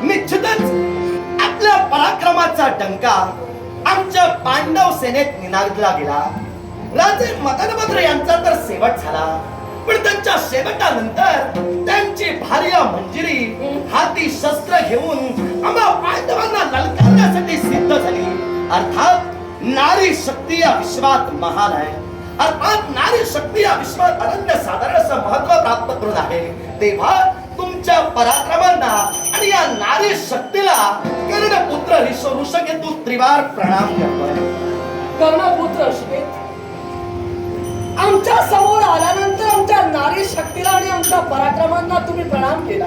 निश्चितच आपल्या पराक्रमाचा डंका आमच्या पांडव सेनेत निनादला गेला. राजे मदनभद्र यांचा तर शेवट झाला, पण त्यांच्या शेवटानंतर त्यांची भार्या मंजिरी हाती शस्त्र घेऊन आम्हा पांडवांना ललकारण्यासाठी सिद्ध झाली. अर्थात नारी शक्ती या विश्वात महान आहे. अर्थात नारी शक्ती या विश्वात अनन्य साधारण असं महत्व प्राप्त करून आहे. तेव्हा तुमच्या पराक्रमांना आणि या नारी शक्तीला कर्णपुत्र ऋषकेतू त्रिवार प्रणाम करतोय. कर्णपुत्र ऋषकेत, आमच्या समोर आल्यानंतर आमच्या नारी शक्तीला आणि आमच्या पराक्रमांना तुम्ही प्रणाम केला.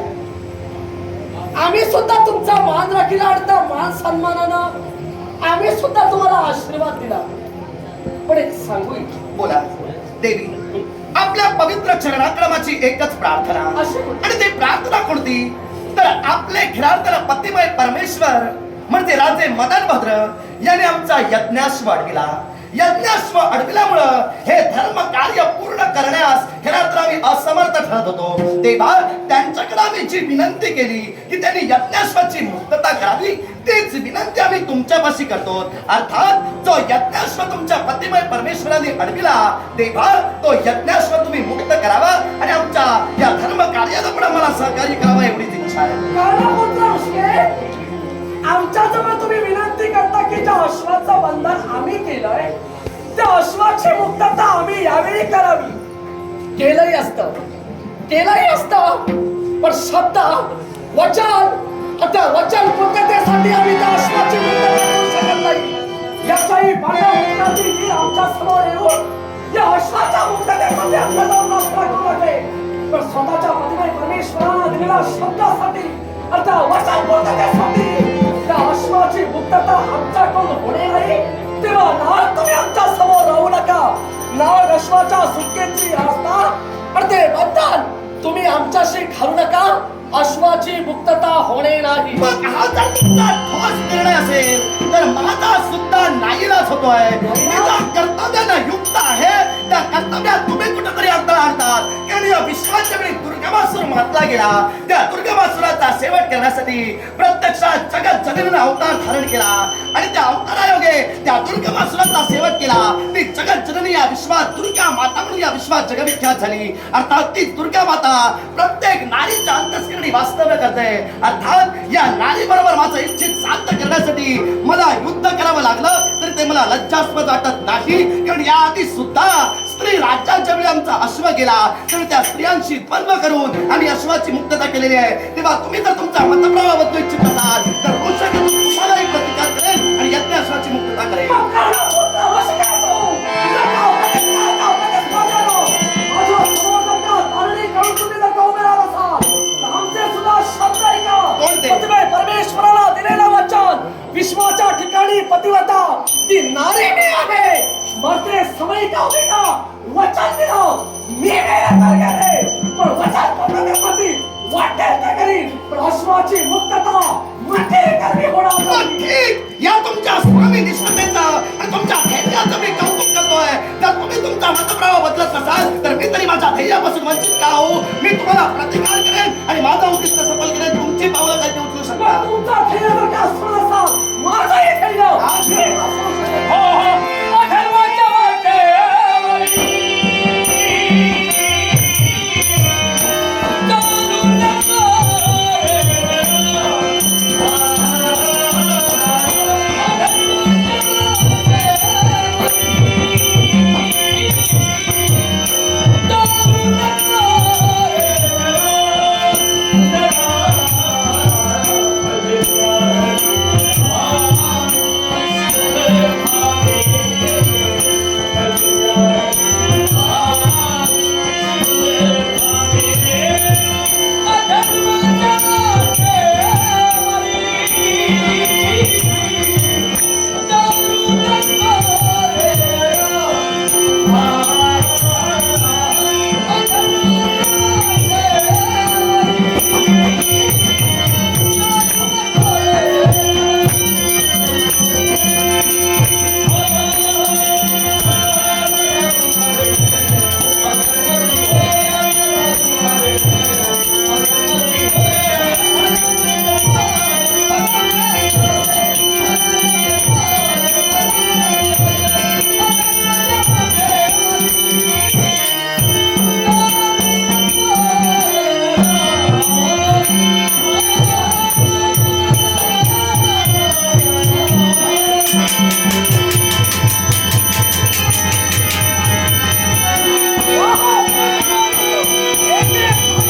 आम्ही सुद्धा तुमचा मान राखीला आणि त्या मान सन्मानानं आम्ही सुद्धा तुम्हाला आशीर्वाद दिला. पण एक सांगू इच्छितो. बोला देवी. आपल्या पवित्र चरणाक्रमाची एकच प्रार्थना, आणि ती प्रार्थना कोणती तर आपले खिरातला पतिमय परमेश्वर म्हणजे राजे मदनभद्र यांनी आमचा यज्ञाश्व अडविला. यज्ञाश्व अडविल्यामुळं हे धर्म कार्य पूर्ण करण्यास खिरात आम्ही असमर्थ ठरत होतो. तेव्हा त्यांच्याकडे आम्ही जी विनंती केली की त्यांनी यज्ञाश्वाची मुक्तता करावी, तीच विनंती आम्ही तुमच्यापाशी करतो. अर्थात जो यज्ञाश्व तुमच्या पतिमय परमेश्वरांनी अडविला, तेव्हा तो यज्ञाश्व तुम्ही मुक्त करावा आणि आमच्या या धर्म कार्याला पण आम्हाला सहकार्य करावं एवढीच इच्छा आहे. आमच्या जवळ तुम्ही विनंती करता की ज्या अश्वाचं बंधन आम्ही केलंय त्या अश्वाची मुक्तता आम्ही यावेळी करावी. केलंही असतं, पण शब्द वचन आता वचन पूर्ततेसाठी आम्ही त्या अश्वाची मुक्तता करू शकत नाही. याच्याही पांडव मी आमच्या समोर येऊन या अश्वाच्या मुक्ततेसाठी आपल्या जाऊन नाश्ता करू लागले. पण स्वतःच्या पतिमय परमेश्वराला दिलेल्या शब्दासाठी अर्थात वचन पूर्ततेसाठी त्या अश्वाची मुक्तता आमच्याकडून होणे नाही. तेव्हा नाळ तुम्ही आमच्या समोर राहू नका. नाळ अश्वाच्या सुटकेची आस्था आणि ते बंधन तुम्ही आमच्याशी घालू नका. अश्वाची मुक्तता होणे नाही. मग हा जर तुमचा ठोस निर्णय असेल तर माझा सुद्धा नाईलाज होतोय. मी ज्या कर्तव्यानं युक्त आहे त्या कर्तव्यात तुम्ही कुठेतरी अडथळा आणतात. कारण या विश्वाच्या वेळी दुर्गमासूर मारला गेला, त्या दुर्गमासुराचा शेवट करण्यासाठी प्रत्यक्षात जगत जननीने अवतार धारण केला आणि त्या अवतारायोगे त्या दुर्गमासुराचा शेवट केला. ती जगत जननी या विश्वात दुर्गा माता म्हणून या विश्वात जगविख्यात झाली. अर्थात ती दुर्गा माता प्रत्येक नारीच्या अंतस्करणी वास्तव्य करते. अर्थात या नारी बरोबर माझं इच्छित साध्य करण्यासाठी मला युद्ध करावं लागलं तरी ते मला लज्जास्पद वाटत नाही. कारण याआधी सुद्धा स्त्री राज्याच्या वेळी आमचा अश्व गेला तर त्या स्त्रियांशी बंद करून आम्ही अश्वाची मुक्तता केलेली आहे. तेव्हा तुम्ही जर तुमचा मतप्रवाह बदलू इच्छित असाल तर तुम्हाला एक प्रतिकार करेल आणि यज्ञ अश्वाची मुक्तता करेल. परमेश्वराला दिलेलं वचन विश्वाच्या ठिकाणी पतिव्रता ती नारी मी आहे. मरते समय का होईना वचन दिलं मी गेले, पण वचन पूर्णतेसाठी वाटेल ते करीन. पण अश्वाची मुक्तता माटे करवी होणार नाही. या तुमच्या स्वामी निष्ठेचा आणि तुमच्या धैर्याचं मी कौतुक करतोय. जर तुम्ही तुमचा मतप्रवाह बदलत नसाल तर मी तरी माझ्या धैर्यापासून वंचित का होऊ. मी तुम्हाला प्रतिकार करेन आणि माझा उद्दिष्ट सफल करेन.